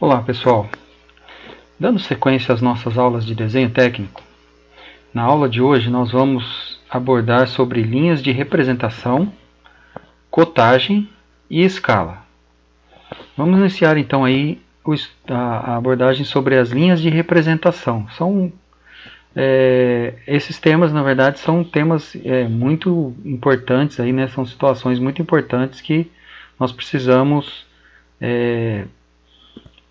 Olá pessoal, dando sequência às nossas aulas de desenho técnico, na aula de hoje nós vamos abordar sobre linhas de representação, cotagem e escala. Vamos iniciar então aí a abordagem sobre as linhas de representação. Esses temas, na verdade, são temas muito importantes, aí, né? São situações muito importantes que nós precisamos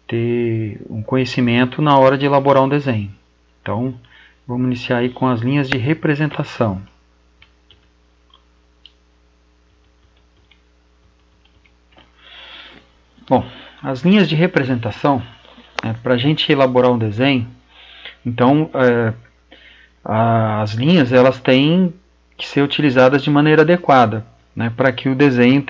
ter um conhecimento na hora de elaborar um desenho. Então, vamos iniciar aí com as linhas de representação. Bom, as linhas de representação, para a gente elaborar um desenho, então as linhas elas têm que ser utilizadas de maneira adequada, para que o desenho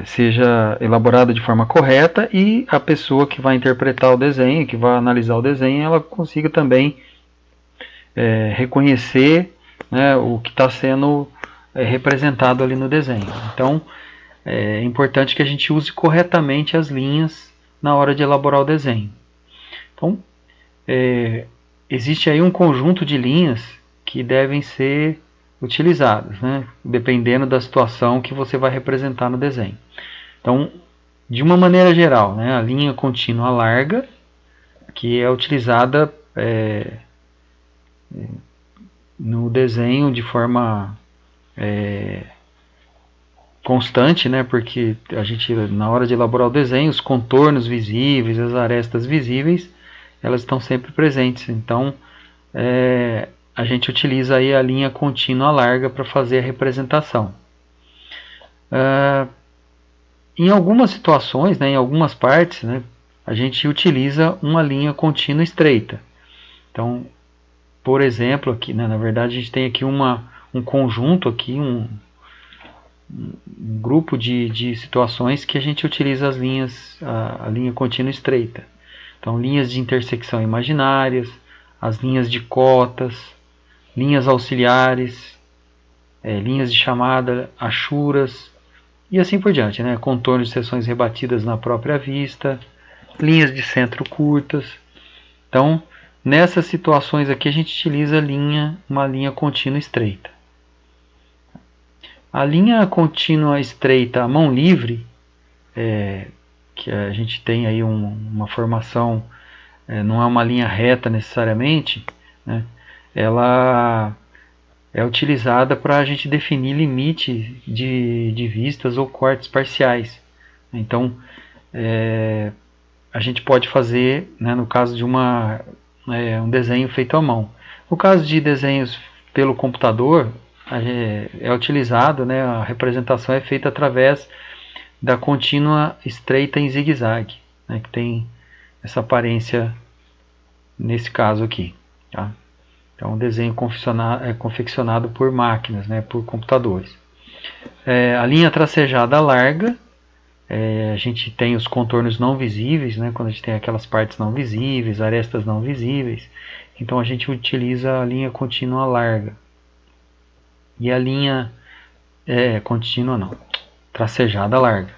seja elaborado de forma correta e a pessoa que vai interpretar o desenho, que vai analisar o desenho, ela consiga também reconhecer, o que está sendo representado ali no desenho. Então, é importante que a gente use corretamente as linhas na hora de elaborar o desenho. Então, existe aí um conjunto de linhas que devem ser utilizadas, dependendo da situação que você vai representar no desenho. Então, de uma maneira geral, a linha contínua larga, que é utilizada no desenho de forma constante, porque a gente, na hora de elaborar o desenho, os contornos visíveis, as arestas visíveis, elas estão sempre presentes. Então, a gente utiliza aí a linha contínua larga para fazer a representação. Em algumas situações, em algumas partes, a gente utiliza uma linha contínua estreita. Então, por exemplo, aqui, na verdade, a gente tem aqui um conjunto, aqui, um grupo de situações que a gente utiliza a linha contínua estreita. Então, linhas de intersecção imaginárias, as linhas de cotas, linhas auxiliares, linhas de chamada, achuras e assim por diante, contornos de seções rebatidas na própria vista, linhas de centro curtas. Então, nessas situações aqui a gente utiliza uma linha contínua estreita. A linha contínua estreita à mão livre, que a gente tem aí uma formação, não é uma linha reta necessariamente, ela é utilizada para a gente definir limite de vistas ou cortes parciais. Então, a gente pode fazer, no caso de um desenho feito à mão. No caso de desenhos pelo computador, é utilizado, a representação é feita através da contínua estreita em zigue-zague, que tem essa aparência nesse caso aqui. Tá? Então, o desenho é confeccionado por máquinas, por computadores. A linha tracejada larga, a gente tem os contornos não visíveis, quando a gente tem aquelas partes não visíveis, arestas não visíveis. Então, a gente utiliza a linha contínua larga. E a linha tracejada larga.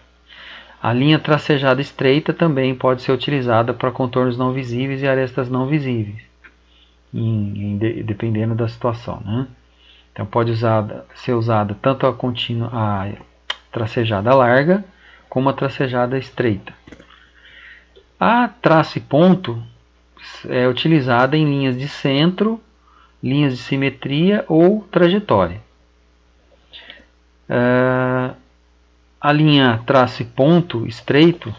A linha tracejada estreita também pode ser utilizada para contornos não visíveis e arestas não visíveis, dependendo da situação. Então pode ser usada tanto a tracejada larga como a tracejada estreita. A traço e ponto é utilizada em linhas de centro, linhas de simetria ou trajetória. A linha traço e ponto estreito,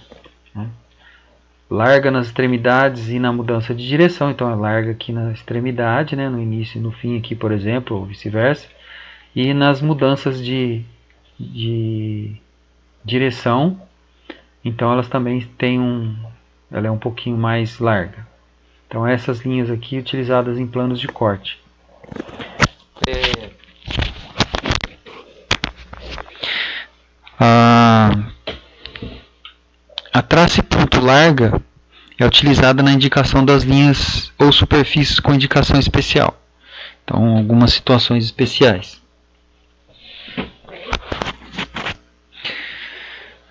larga nas extremidades e na mudança de direção. Então é larga aqui na extremidade, no início e no fim aqui, por exemplo, ou vice-versa. E nas mudanças de direção, então elas também têm ela é um pouquinho mais larga. Então essas linhas aqui utilizadas em planos de corte. A traço e ponto larga é utilizada na indicação das linhas ou superfícies com indicação especial. Então, algumas situações especiais.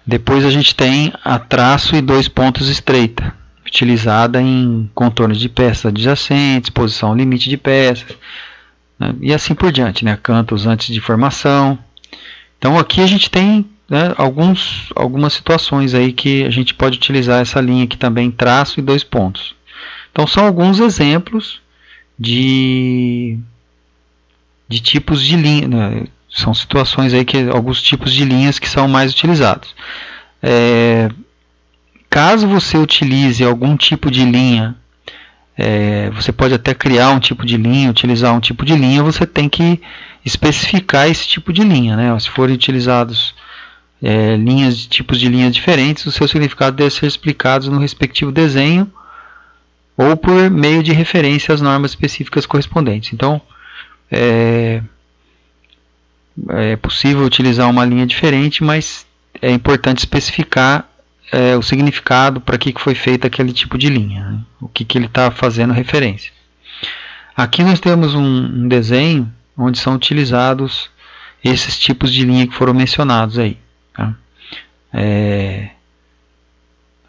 Depois a gente tem a traço e 2 pontos estreita, utilizada em contornos de peças adjacentes, posição limite de peças, né, e assim por diante, né, cantos antes de formação. Então aqui a gente tem, né, algumas situações aí que a gente pode utilizar essa linha aqui também, traço e 2 pontos. Então são alguns exemplos de tipos de linha, né? São situações aí que alguns tipos de linhas que são mais utilizados. Caso você utilize algum tipo de linha, você pode até criar um tipo de linha, utilizar um tipo de linha, você tem que especificar esse tipo de linha, né? Se forem utilizados tipos de linhas diferentes, o seu significado deve ser explicado no respectivo desenho ou por meio de referência às normas específicas correspondentes. Então, é possível utilizar uma linha diferente, mas é importante especificar o significado para que foi feito aquele tipo de linha, né? O que ele está fazendo referência. Aqui nós temos um desenho onde são utilizados esses tipos de linha que foram mencionados aí, tá?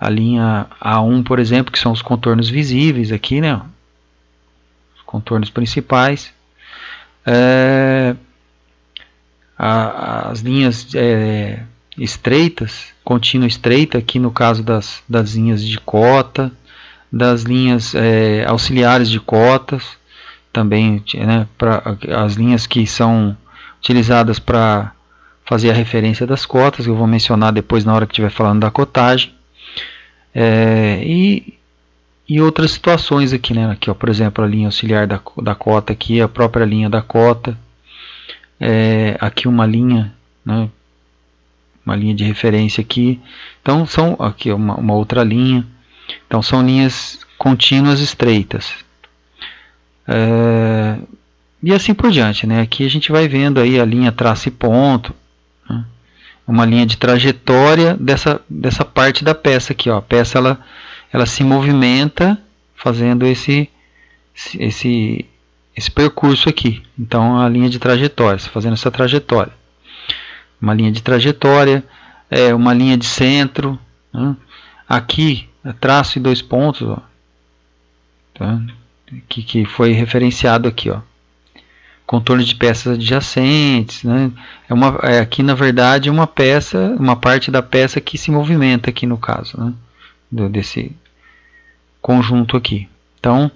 A linha A1, por exemplo, que são os contornos visíveis aqui, né? Os contornos principais. As linhas estreitas, contínua estreita, aqui no caso das linhas de cota, das linhas auxiliares de cotas, também, né, as linhas que são utilizadas para fazer a referência das cotas, que eu vou mencionar depois na hora que estiver falando da cotagem. E outras situações aqui, né? Aqui, ó, por exemplo, a linha auxiliar da cota, aqui a própria linha da cota, aqui uma linha, né? Uma linha de referência aqui. Então são aqui uma outra linha. Então são linhas contínuas estreitas. E assim por diante, né? Aqui a gente vai vendo aí a linha traço e ponto, né? Uma linha de trajetória dessa parte da peça aqui, ó. A peça ela se movimenta fazendo esse percurso aqui. Então a linha de trajetória, fazendo essa trajetória. Uma linha de trajetória, uma linha de centro, né? Aqui traço e 2 pontos, ó, tá? que foi referenciado aqui, ó. Contorno de peças adjacentes, né? Aqui na verdade uma parte da peça que se movimenta aqui no caso, né? Desse conjunto aqui. Então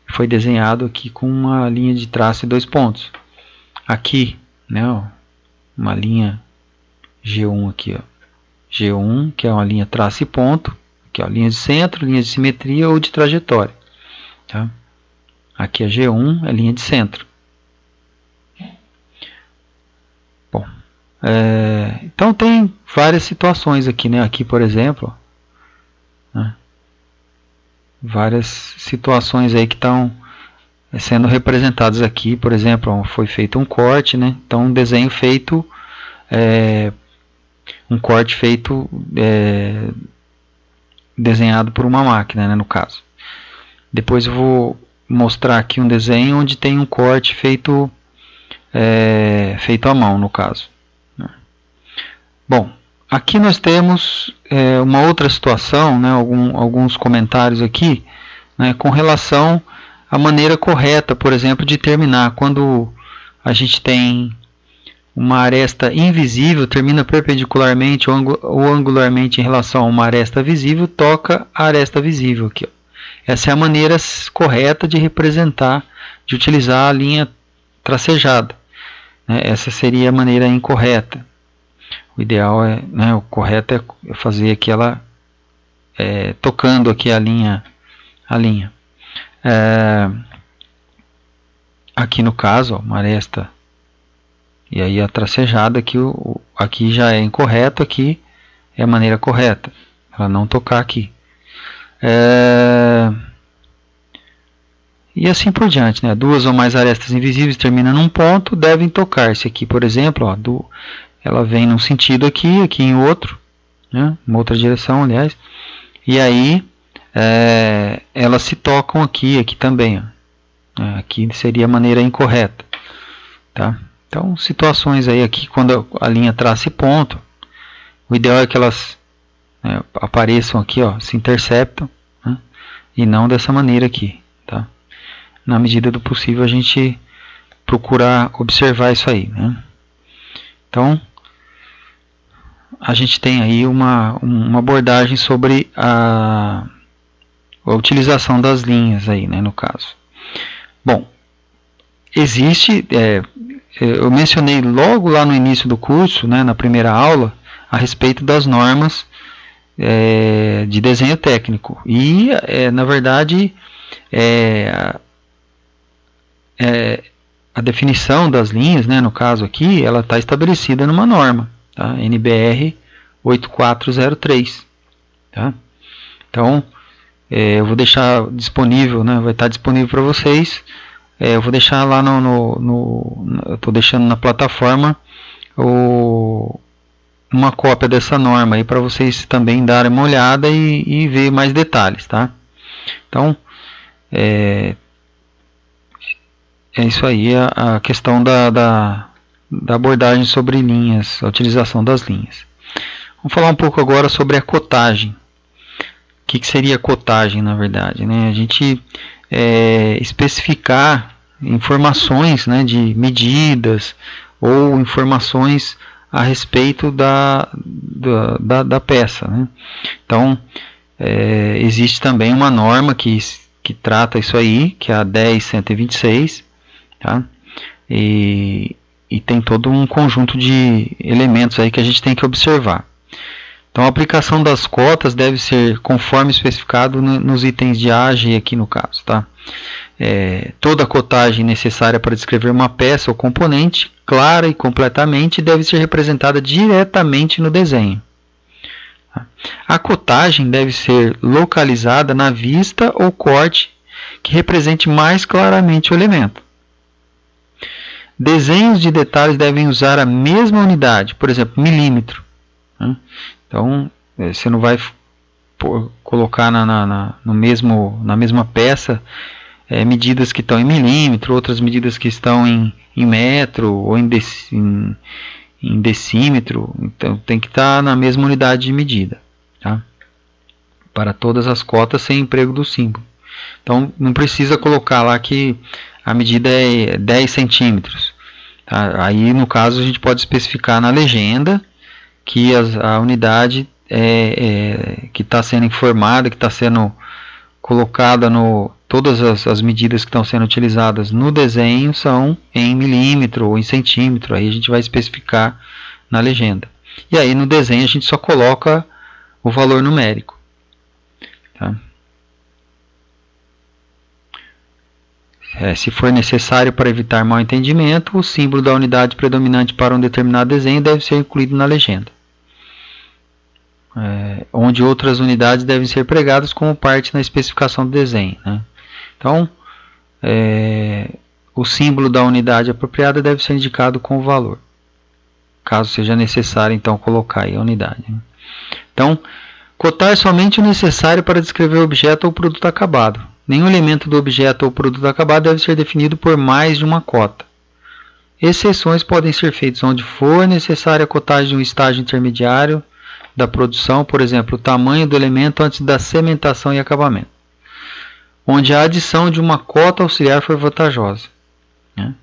foi desenhado aqui com uma linha de traço e 2 pontos. Aqui, né, ó, uma linha G1 aqui, ó. G1, que é uma linha traço e ponto, aqui, ó, linha de centro, linha de simetria ou de trajetória, tá? Aqui a G1 é linha de centro. Bom, então tem várias situações aqui, né? Aqui, por exemplo, né? Várias situações aí que estão sendo representadas aqui. Por exemplo, ó, foi feito um corte, né? Então um desenho feito, um corte feito, desenhado por uma máquina, né, no caso. Depois eu vou mostrar aqui um desenho onde tem um corte feito à mão, no caso. Bom, aqui nós temos uma outra situação, né, alguns comentários aqui, né, com relação à maneira correta, por exemplo, de terminar. Quando a gente tem uma aresta invisível, termina perpendicularmente ou angularmente em relação a uma aresta visível, toca a aresta visível aqui, ó. Essa é a maneira correta de representar, de utilizar a linha tracejada, né? Essa seria a maneira incorreta. O ideal o correto é fazer aqui ela tocando aqui a linha. Aqui no caso, ó, uma aresta, e aí a tracejada aqui já é incorreto, aqui é a maneira correta, ela não tocar aqui. E assim por diante, né? 2 ou mais arestas invisíveis terminam num ponto, devem tocar-se. Aqui, por exemplo, ó, ela vem num sentido aqui em outro, né? Uma outra direção, aliás. E aí elas se tocam aqui também, ó. Aqui seria a maneira incorreta, tá? Então, situações aí aqui quando a linha traça e ponto, O ideal é que elas apareçam aqui, ó, se interceptam, né, e não dessa maneira aqui, tá? Na medida do possível a gente procurar observar isso aí, né? Então a gente tem aí uma abordagem sobre a utilização das linhas aí, né, no caso. Bom, existe, eu mencionei logo lá no início do curso, né, na primeira aula, a respeito das normas de desenho técnico. E, na verdade, a definição das linhas, né, no caso aqui, ela está estabelecida numa norma, tá? NBR 8403. Tá? Então, eu vou deixar disponível, né, vai estar disponível para vocês. Eu vou deixar lá eu estou deixando na plataforma uma cópia dessa norma aí para vocês também darem uma olhada e ver mais detalhes, tá? Então, é isso aí, a questão da abordagem sobre linhas, a utilização das linhas. Vamos falar um pouco agora sobre a cotagem. O que seria a cotagem, na verdade, né? A gente especificar informações, né, de medidas ou informações a respeito da peça, né? Então, existe também uma norma que trata isso aí, que é a 10126, tá? E tem todo um conjunto de elementos aí que a gente tem que observar. Então, a aplicação das cotas deve ser conforme especificado nos itens de A, G aqui no caso, tá? Toda a cotagem necessária para descrever uma peça ou componente, clara e completamente, deve ser representada diretamente no desenho. A cotagem deve ser localizada na vista ou corte que represente mais claramente o elemento. Desenhos de detalhes devem usar a mesma unidade, por exemplo, milímetro. Então, você não vai colocar na mesma peça medidas que estão em milímetro, outras medidas que estão em metro ou em decímetro. Então, tem que estar na mesma unidade de medida, tá? Para todas as cotas sem emprego do símbolo. Então, não precisa colocar lá que a medida é 10 centímetros. Tá? Aí, no caso, a gente pode especificar na legenda que a unidade que está sendo informada, que está sendo colocada todas as medidas que estão sendo utilizadas no desenho são em milímetro ou em centímetro. Aí a gente vai especificar na legenda. E aí no desenho a gente só coloca o valor numérico. Tá? Se for necessário para evitar mal entendimento, o símbolo da unidade predominante para um determinado desenho deve ser incluído na legenda, onde outras unidades devem ser pregadas como parte na especificação do desenho, né? Então, o símbolo da unidade apropriada deve ser indicado com o valor, caso seja necessário então colocar aí a unidade, né? Então, cotar somente o necessário para descrever o objeto ou produto acabado. Nenhum elemento do objeto ou produto acabado deve ser definido por mais de uma cota. Exceções podem ser feitas onde for necessária a cotagem de um estágio intermediário da produção, por exemplo, o tamanho do elemento antes da cimentação e acabamento, onde a adição de uma cota auxiliar for vantajosa, né?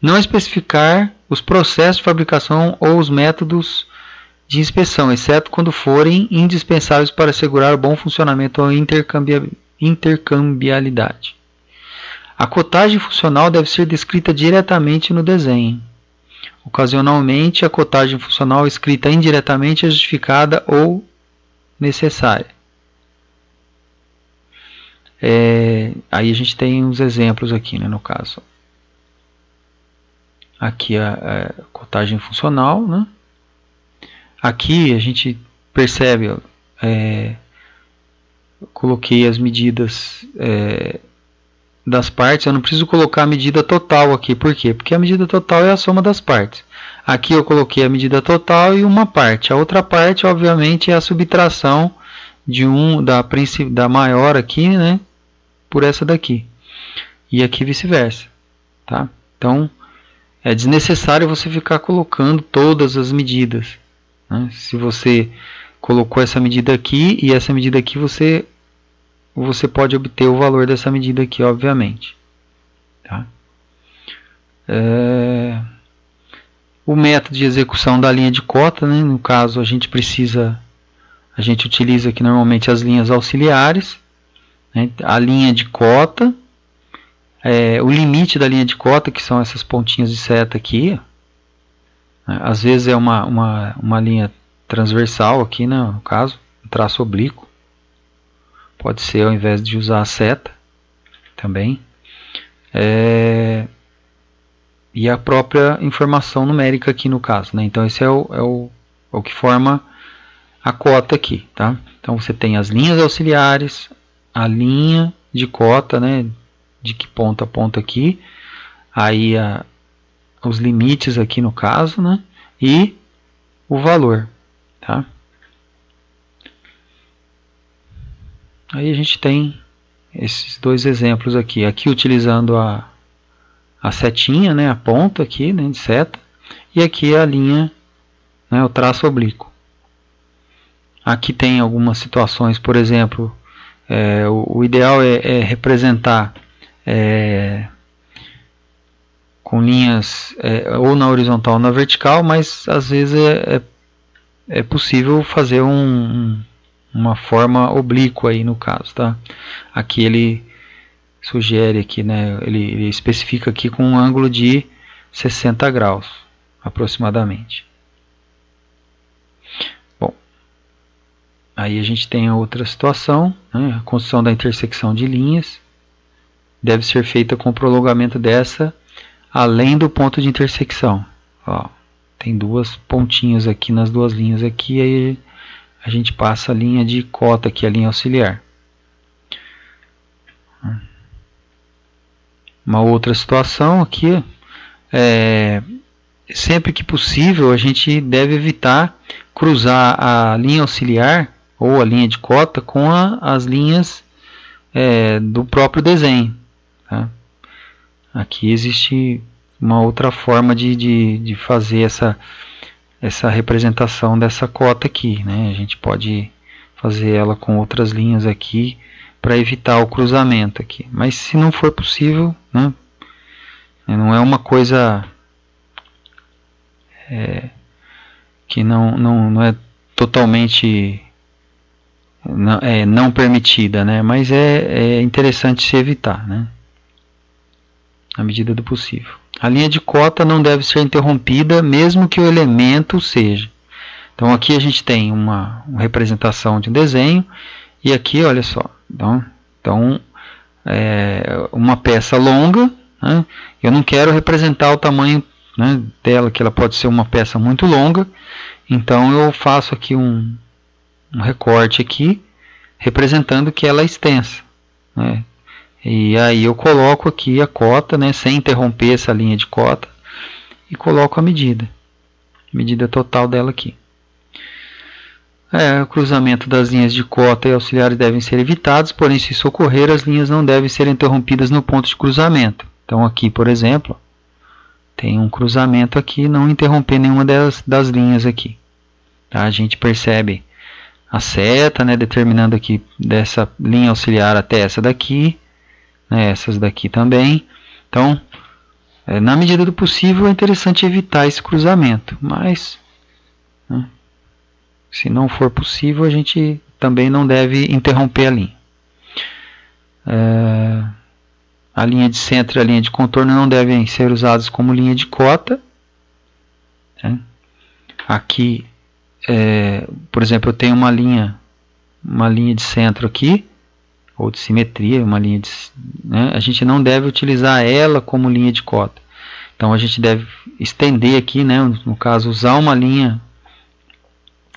Não especificar os processos de fabricação ou os métodos de inspeção, exceto quando forem indispensáveis para assegurar o bom funcionamento ou intercambiabilidade. A cotagem funcional deve ser descrita diretamente no desenho. Ocasionalmente, a cotagem funcional escrita indiretamente é justificada ou necessária. Aí a gente tem uns exemplos aqui, né, no caso. Aqui a cotagem funcional, né? Aqui a gente percebe, eu coloquei as medidas das partes. Eu não preciso colocar a medida total aqui. Por quê? Porque a medida total é a soma das partes. Aqui eu coloquei a medida total e uma parte. A outra parte, obviamente, é a subtração da maior aqui, né, por essa daqui. E aqui vice-versa, tá? Então, é desnecessário você ficar colocando todas as medidas, né? Se você colocou essa medida aqui e essa medida aqui, você pode obter o valor dessa medida aqui, obviamente. Tá? O método de execução da linha de cota, né? No caso a gente utiliza aqui normalmente as linhas auxiliares, né? A linha de cota, o limite da linha de cota, que são essas pontinhas de seta aqui. Às vezes é uma linha transversal aqui, né? No caso, um traço oblíquo. Pode ser ao invés de usar a seta também. E a própria informação numérica aqui no caso, né? Então esse é o que forma a cota aqui, tá? Então você tem as linhas auxiliares, a linha de cota, né? De que ponta a ponta aqui, aí os limites aqui no caso, né? E o valor, tá? Aí a gente tem esses dois exemplos aqui. Aqui utilizando a setinha, né, a ponta aqui, né, de seta, e aqui a linha, né, o traço oblíquo. Aqui tem algumas situações, por exemplo, o ideal é representar com linhas ou na horizontal ou na vertical, mas às vezes é possível fazer uma forma oblíqua aí no caso, tá? Aqui ele sugere aqui, né, ele especifica aqui com um ângulo de 60 graus aproximadamente. Bom, aí a gente tem a outra situação, né, a construção da intersecção de linhas deve ser feita com o prolongamento dessa além do ponto de intersecção. Ó, tem duas pontinhas aqui nas duas linhas aqui, aí a gente passa a linha de cota aqui, a linha auxiliar. Uma outra situação aqui, sempre que possível a gente deve evitar cruzar a linha auxiliar ou a linha de cota com as linhas do próprio desenho, tá? Aqui existe uma outra forma de fazer essa representação dessa cota aqui, né? A gente pode fazer ela com outras linhas aqui para evitar o cruzamento aqui, mas se não for possível, né, não é uma coisa que não é totalmente não permitida, né, mas é interessante se evitar, né, na medida do possível. A linha de cota não deve ser interrompida mesmo que o elemento seja. Então aqui a gente tem uma representação de um desenho e aqui, olha só, então uma peça longa, né? Eu não quero representar o tamanho, né, dela, que ela pode ser uma peça muito longa, então eu faço aqui um recorte aqui, representando que ela é extensa, né? E aí eu coloco aqui a cota, né, sem interromper essa linha de cota, e coloco a medida total dela aqui. O cruzamento das linhas de cota e auxiliares devem ser evitados, porém, se isso ocorrer, as linhas não devem ser interrompidas no ponto de cruzamento. Então, aqui, por exemplo, tem um cruzamento aqui, não interromper nenhuma das linhas aqui. Tá? A gente percebe a seta, né, determinando aqui dessa linha auxiliar até essa daqui, né, essas daqui também. Então, na medida do possível, é interessante evitar esse cruzamento, mas, né, se não for possível, a gente também não deve interromper a linha. A linha de centro e a linha de contorno não devem ser usadas como linha de cota, né? Aqui, por exemplo, eu tenho uma linha de centro aqui, ou de simetria, uma linha né? A gente não deve utilizar ela como linha de cota. Então a gente deve estender aqui, né? No caso, usar uma linha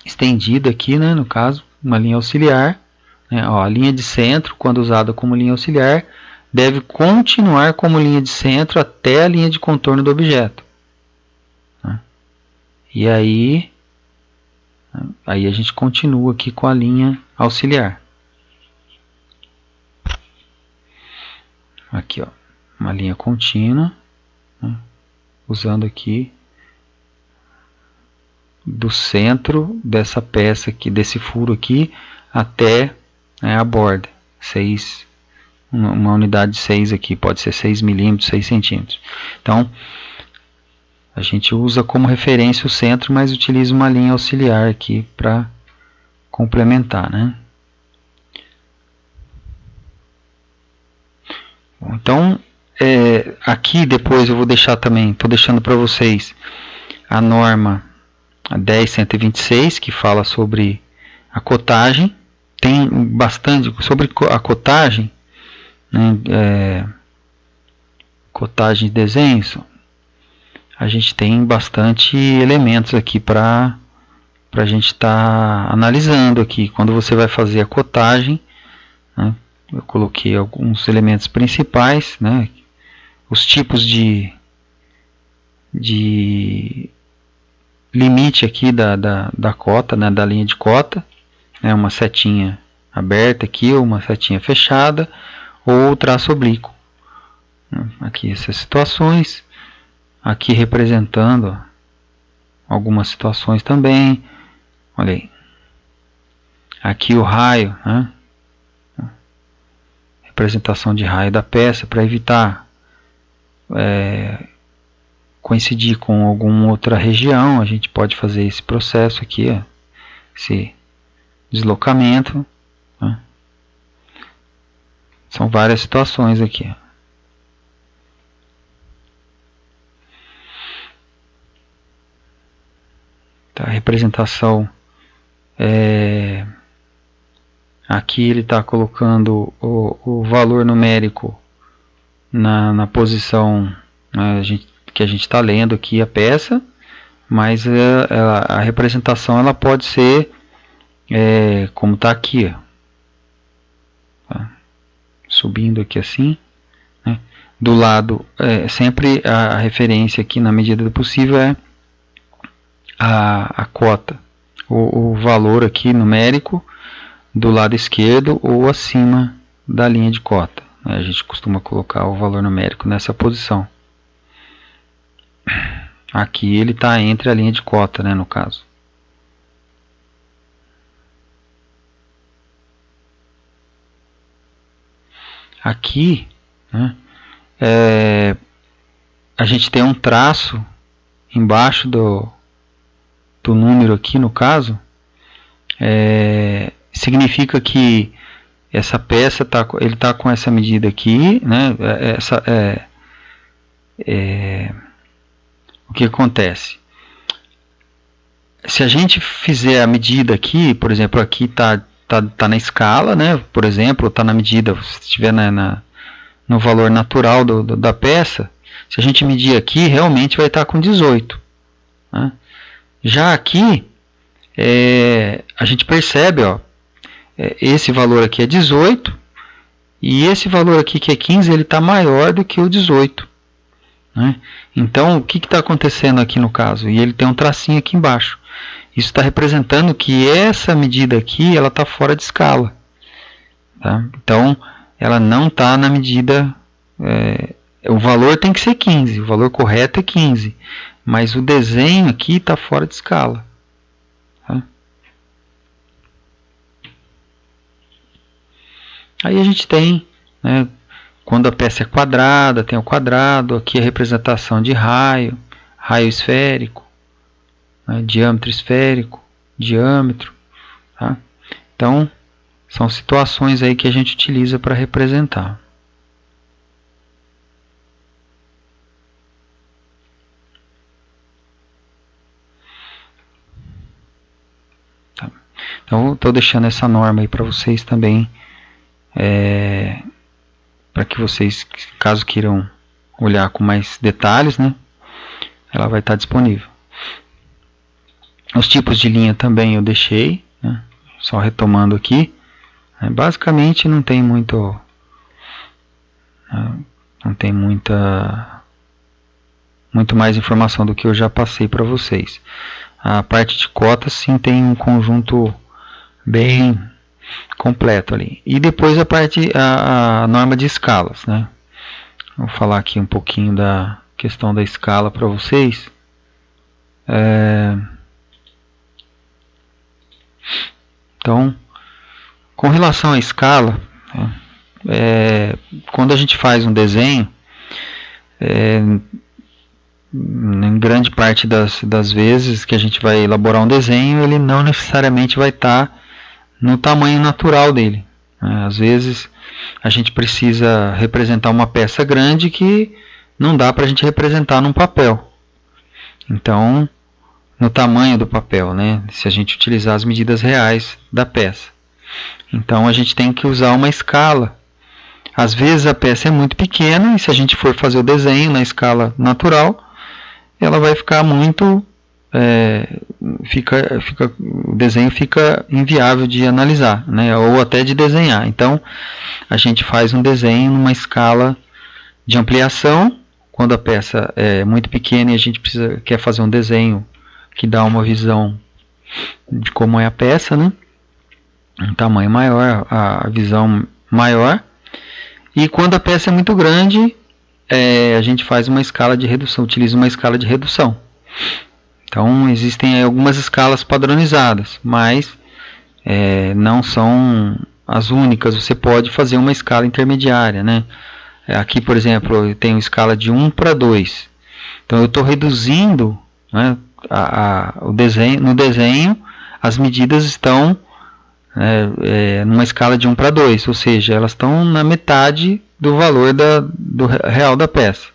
estendida aqui, né, no caso, uma linha auxiliar, né, a linha de centro, quando usada como linha auxiliar, deve continuar como linha de centro até a linha de contorno do objeto, né? E aí a gente continua aqui com a linha auxiliar. Aqui, ó, uma linha contínua, né, usando aqui do centro dessa peça aqui, desse furo aqui, até, né, a borda. Uma unidade de 6 aqui, pode ser 6 milímetros, 6 centímetros. Então, a gente usa como referência o centro, mas utiliza uma linha auxiliar aqui para complementar, né? Bom, então, aqui depois eu vou deixar também, estou deixando para vocês a norma a 10126, que fala sobre a cotagem. Tem bastante sobre a cotagem, né, cotagem de desenhos. A gente tem bastante elementos aqui para a gente estar analisando aqui. Quando você vai fazer a cotagem, né, eu coloquei alguns elementos principais, né, os tipos de limite aqui da cota, né, da linha de cota, né, uma setinha aberta aqui, ou uma setinha fechada, ou traço oblíquo. Aqui essas situações, aqui representando algumas situações também. Olha aí, aqui o raio, né, representação de raio da peça, para evitar coincidir com alguma outra região. A gente pode fazer esse processo aqui, ó, esse deslocamento, né? São várias situações aqui. Tá, a representação aqui ele está colocando o valor numérico na posição, né, que a gente está lendo aqui a peça, mas a representação ela pode ser como está aqui, ó. Tá? Subindo aqui assim, né? Do lado, sempre a referência aqui na medida do possível é a cota, o valor aqui numérico do lado esquerdo ou acima da linha de cota. A gente costuma colocar o valor numérico nessa posição. Aqui ele está entre a linha de cota, né, no caso. Aqui, né, a gente tem um traço embaixo do número aqui, no caso, significa que essa peça ele está com essa medida aqui, né? O que acontece? Se a gente fizer a medida aqui, por exemplo, aqui está na escala, né? Por exemplo, está na medida, se estiver no valor natural da peça, se a gente medir aqui, realmente vai estar com 18. Né? Já aqui, a gente percebe, ó, esse valor aqui é 18, e esse valor aqui que é 15, ele está maior do que o 18. Né? Então, o que está acontecendo aqui no caso? E ele tem um tracinho aqui embaixo. Isso está representando que essa medida aqui ela está fora de escala. Tá? Então, ela não está na medida... o valor tem que ser 15, o valor correto é 15. Mas o desenho aqui está fora de escala. Tá? Aí a gente tem, né, quando a peça é quadrada, tem o quadrado, aqui a representação de raio, raio esférico, né, diâmetro esférico, diâmetro. Tá? Então, são situações aí que a gente utiliza para representar. Tá? Então, estou deixando essa norma aí para vocês também, para que vocês, caso queiram olhar com mais detalhes, né, ela vai estar disponível. Os tipos de linha também eu deixei, né, só retomando aqui. Basicamente não tem muito, muito mais informação do que eu já passei para vocês. A parte de cotas sim tem um conjunto bem completo ali. E depois a norma de escalas, né? Vou falar aqui um pouquinho da questão da escala para vocês. Então, com relação à escala, quando a gente faz um desenho, em grande parte das vezes que a gente vai elaborar um desenho, ele não necessariamente vai estar no tamanho natural dele. Às vezes a gente precisa representar uma peça grande que não dá para a gente representar num papel. Então, no tamanho do papel, né? Se a gente utilizar as medidas reais da peça. Então a gente tem que usar uma escala. Às vezes a peça é muito pequena e se a gente for fazer o desenho na escala natural, ela vai ficar muito... o desenho fica inviável de analisar, né? Ou até de desenhar. Então a gente faz um desenho numa escala de ampliação. Quando a peça é muito pequena e a gente quer fazer um desenho que dá uma visão de como é a peça, né? Um tamanho maior, a visão maior. E quando a peça é muito grande, a gente faz uma escala de redução, utiliza uma escala de redução. Então existem algumas escalas padronizadas, mas não são as únicas. Você pode fazer uma escala intermediária, né? Aqui, por exemplo, eu tenho escala de 1 para 2. Então eu estou reduzindo, né, o desenho. No desenho, as medidas estão numa escala de 1 para 2, ou seja, elas estão na metade do valor do real da peça.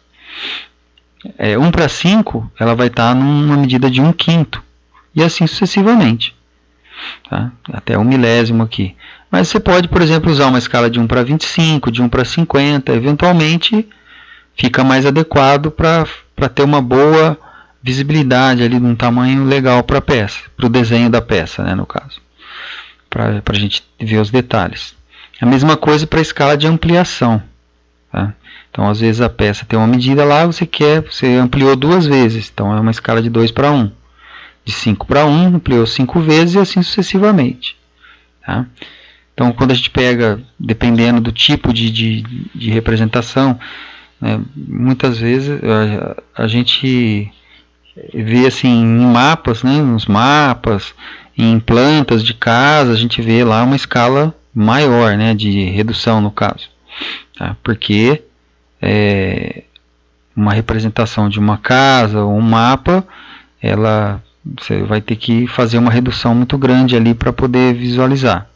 1 para 5, ela vai estar numa medida de 1/5, e assim sucessivamente. Tá? Até 1 milésimo aqui. Mas você pode, por exemplo, usar uma escala de 1 para 25, de 1 para 50, eventualmente fica mais adequado para ter uma boa visibilidade ali de um tamanho legal para a peça, para o desenho da peça, né, no caso, para a gente ver os detalhes. A mesma coisa para a escala de ampliação. Tá? Então, às vezes a peça tem uma medida lá, você ampliou 2 vezes, então é uma escala de 2 para 1. De 5 para 1, ampliou 5 vezes e assim sucessivamente. Tá? Então, quando a gente pega, dependendo do tipo de representação, né, muitas vezes a gente vê assim em mapas, né, nos mapas, em plantas de casa, a gente vê lá uma escala maior, né, de redução no caso. Tá? Porque uma representação de uma casa ou um mapa, você vai ter que fazer uma redução muito grande ali para poder visualizar,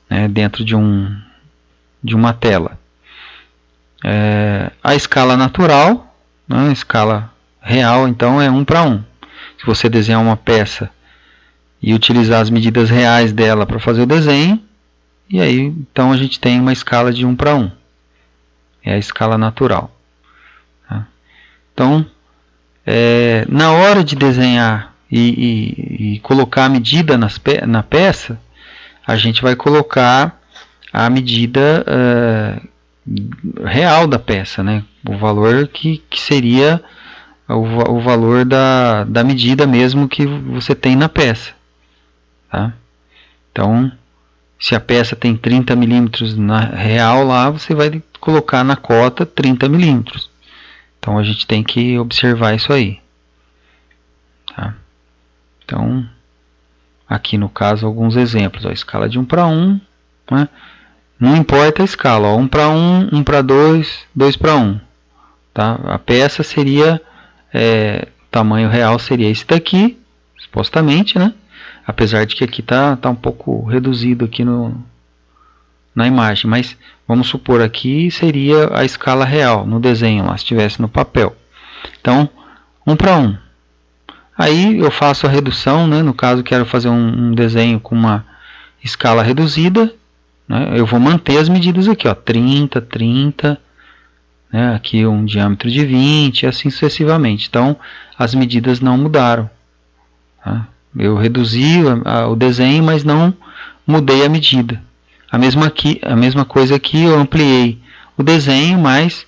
né, dentro de uma tela. A escala natural, né, a escala real, então é 1 para 1. Se você desenhar uma peça e utilizar as medidas reais dela para fazer o desenho, e aí então a gente tem uma escala de 1 para 1. É a escala natural. Tá? Então, na hora de desenhar e colocar a medida na peça, a gente vai colocar a medida real da peça, né? O valor que seria o valor da medida mesmo que você tem na peça. Tá? Então, se a peça tem 30 milímetros na real lá, você vai colocar na cota 30 milímetros. Então a gente tem que observar isso aí. Tá? Então, aqui no caso alguns exemplos. A escala de 1 para 1, né? Não importa a escala, 1 para 1, 1 para 2, 2 para 1. Tá? A peça seria, o tamanho real seria esse daqui, supostamente, né? Apesar de que aqui está um pouco reduzido aqui na imagem, mas vamos supor aqui seria a escala real no desenho, lá, se estivesse no papel. Então, 1 para 1. Aí eu faço a redução, né? No caso quero fazer um desenho com uma escala reduzida, né? Eu vou manter as medidas aqui, ó, 30, 30, né? Aqui um diâmetro de 20 e assim sucessivamente. Então as medidas não mudaram. Tá? Eu reduzi o desenho, mas não mudei a medida. A mesma coisa aqui, eu ampliei o desenho, mas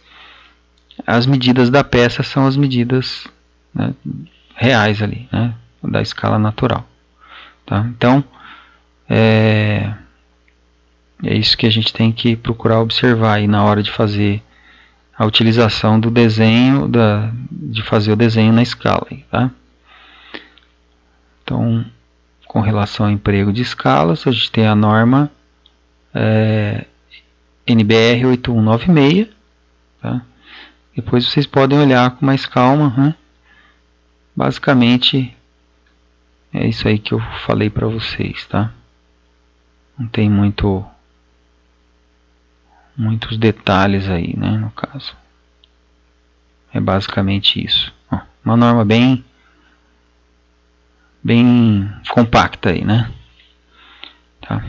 as medidas da peça são as medidas, né, reais ali, né, da escala natural. Tá? Então, é isso que a gente tem que procurar observar aí na hora de fazer a utilização do desenho, de fazer o desenho na escala. Tá? Então, com relação ao emprego de escalas, a gente tem a norma NBR 8196, tá? Depois vocês podem olhar com mais calma, né? Basicamente é isso aí que eu falei para vocês, tá? Não tem muitos detalhes aí, né, no caso. É basicamente isso. Ó, uma norma bem compacta aí, né? Tá.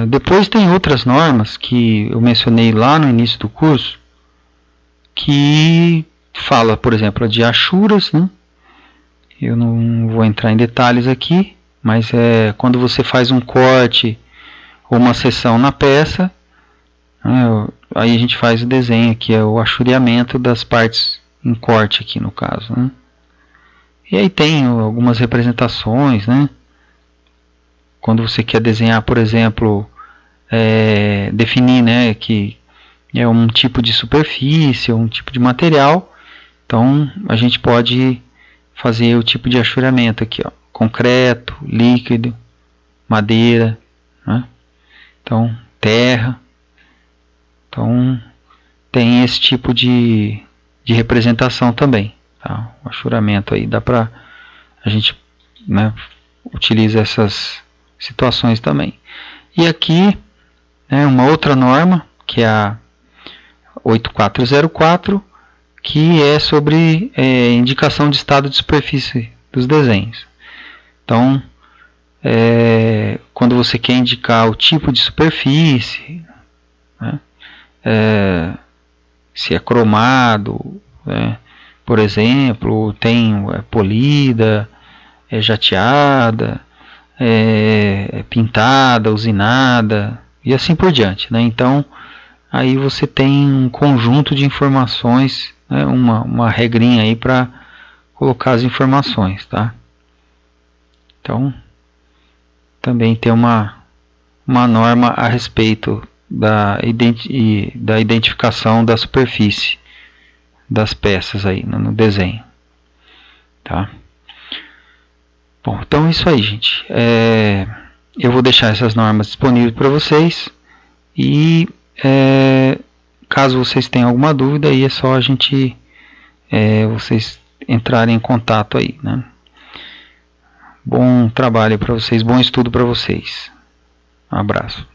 Depois tem outras normas que eu mencionei lá no início do curso, que fala, por exemplo, de achuras, né? Eu não vou entrar em detalhes aqui, mas quando você faz um corte ou uma seção na peça, né, aí a gente faz o desenho, que é o achureamento das partes em corte aqui no caso, né? E aí tem algumas representações, né? Quando você quer desenhar, por exemplo, definir, né, que é um tipo de superfície, ou um tipo de material, então a gente pode fazer o tipo de achuramento aqui, ó, concreto, líquido, madeira, né? Então terra, então tem esse tipo de representação também, tá? O achuramento aí dá para a gente, né, utiliza essas situações também. E aqui, né, uma outra norma, que é a 8404, que é sobre indicação de estado de superfície dos desenhos. Então, quando você quer indicar o tipo de superfície, né, se é cromado, né, por exemplo, tem polida, jateada, pintada, usinada e assim por diante, né? Então aí você tem um conjunto de informações, né? uma regrinha aí para colocar as informações, tá? Então também tem uma norma a respeito da identificação da superfície das peças aí no desenho, tá? Bom, então é isso aí, gente. Eu vou deixar essas normas disponíveis para vocês e caso vocês tenham alguma dúvida, aí é só a gente vocês entrarem em contato aí, né? Bom trabalho para vocês, bom estudo para vocês. Um abraço.